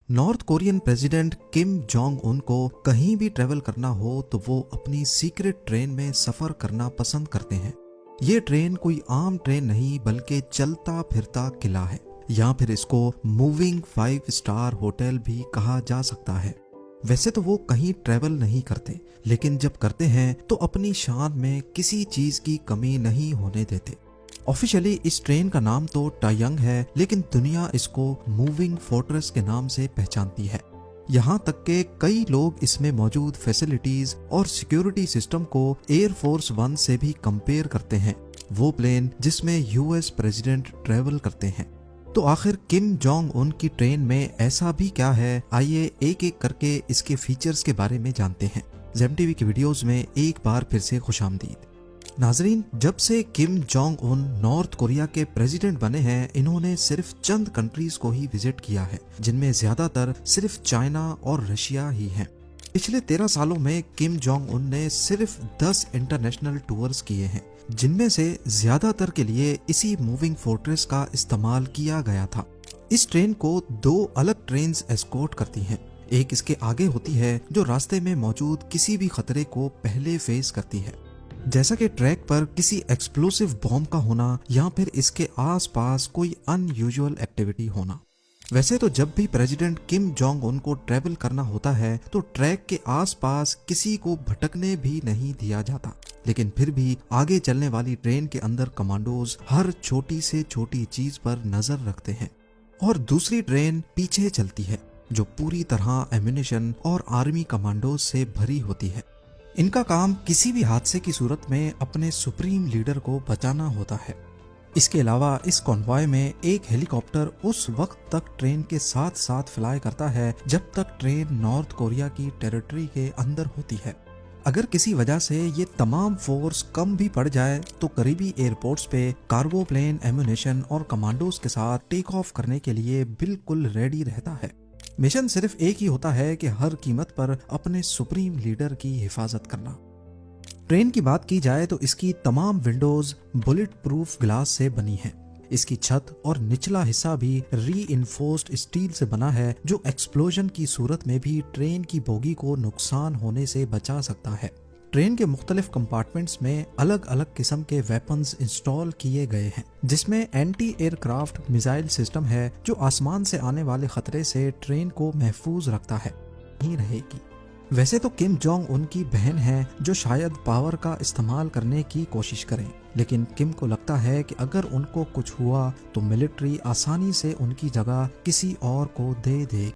North Korean president Kim Jong Un को कहीं भी ट्रेवल करना हो तो वो अपनी सीक्रेट ट्रेन में सफर करना पसंद करते हैं। ये ट्रेन कोई आम ट्रेन नहीं बल्कि चलता फिरता किला है, या फिर इसको मूविंग 5 स्टार होटल भी कहा जा सकता है। वैसे तो वो कहीं ट्रेवल नहीं करते, लेकिन जब करते हैं तो अपनी शान में किसी चीज की कमी नहीं होने देते। ऑफिशियली इस ट्रेन का नाम तो टायंग है, लेकिन दुनिया इसको मूविंग फोर्ट्रेस के नाम से पहचानती है। यहाँ तक के कई लोग इसमें मौजूद फैसिलिटीज और सिक्योरिटी सिस्टम को एयरफोर्स 1 से भी कंपेयर करते हैं, वो प्लेन जिसमें यूएस प्रेसिडेंट ट्रेवल करते हैं। तो आखिर किम जोंग उन की ट्रेन में ऐसा भी क्या है, आइए एक एक करके इसके फीचर्स के बारे में जानते हैं। जेम टीवी की वीडियोस में एक बार फिर से खुशामदीद। नाजरीन, जब से Kim Jong Un north Korea के प्रेसिडेंट बने हैं, इन्होंने सिर्फ चंद कंट्रीज को ही विजिट किया है, जिनमें ज्यादातर सिर्फ चाइना और रशिया ही हैं। पिछले 13 सालों में किम जोंग उन ने सिर्फ 10 इंटरनेशनल टूर्स किए हैं, जिनमें से ज्यादातर के लिए इसी मूविंग फोर्ट्रेस का इस्तेमाल किया गया था। इस ट्रेन को 2 अलग ट्रेन एस्कॉर्ट करती हैं। एक इसके आगे होती है जो रास्ते में मौजूद किसी भी खतरे को पहले फेस करती है, जैसा कि ट्रैक पर किसी एक्सप्लोसिव बॉम्ब का होना या फिर इसके आसपास कोई अनयूजुअल एक्टिविटी होना। वैसे तो जब भी प्रेसिडेंट किम जोंग उन को ट्रेवल करना होता है तो ट्रैक के आसपास किसी को भटकने भी नहीं दिया जाता, लेकिन फिर भी आगे चलने वाली ट्रेन के अंदर कमांडोज हर छोटी से छोटी चीज पर नजर रखते हैं और दूसरी ट्रेन पीछे चलती है जो पूरी तरह एम्यूनिशन और आर्मी कमांडोज से भरी होती है। इनका काम किसी भी हादसे की सूरत में अपने सुप्रीम लीडर को बचाना होता है। इसके अलावा इस कॉन्वॉय में एक हेलीकॉप्टर उस वक्त तक ट्रेन के साथ साथ फ्लाई करता है जब तक ट्रेन नॉर्थ कोरिया की टेरिटरी के अंदर होती है। अगर किसी वजह से ये तमाम फोर्स कम भी पड़ जाए तो करीबी एयरपोर्ट्स पे कार्गो प्लेन एम्यूनिशन और कमांडोज के साथ टेक ऑफ करने के लिए बिल्कुल रेडी रहता है। मिशन सिर्फ एक ही होता है कि हर कीमत पर अपने सुप्रीम लीडर की हिफाजत करना। ट्रेन की बात की जाए तो इसकी तमाम विंडोज बुलेट प्रूफ ग्लास से बनी हैं। इसकी छत और निचला हिस्सा भी रीइंफोर्स्ड स्टील से बना है, जो एक्सप्लोजन की सूरत में भी ट्रेन की बोगी को नुकसान होने से बचा सकता है। ट्रेन के मुख्तलिफ कंपार्टमेंट्स में अलग अलग किस्म के वेपन्स इंस्टॉल किए गए हैं, जिसमें एंटी एयरक्राफ्ट मिसाइल सिस्टम है जो आसमान से आने वाले खतरे से ट्रेन को महफूज रखता है नहीं रहेगी। वैसे तो किम जोंग उनकी बहन है जो शायद पावर का इस्तेमाल करने की कोशिश करें, लेकिन किम को लगता है कि अगर उनको कुछ हुआ तो मिलिट्री आसानी से उनकी जगह किसी और को दे दे।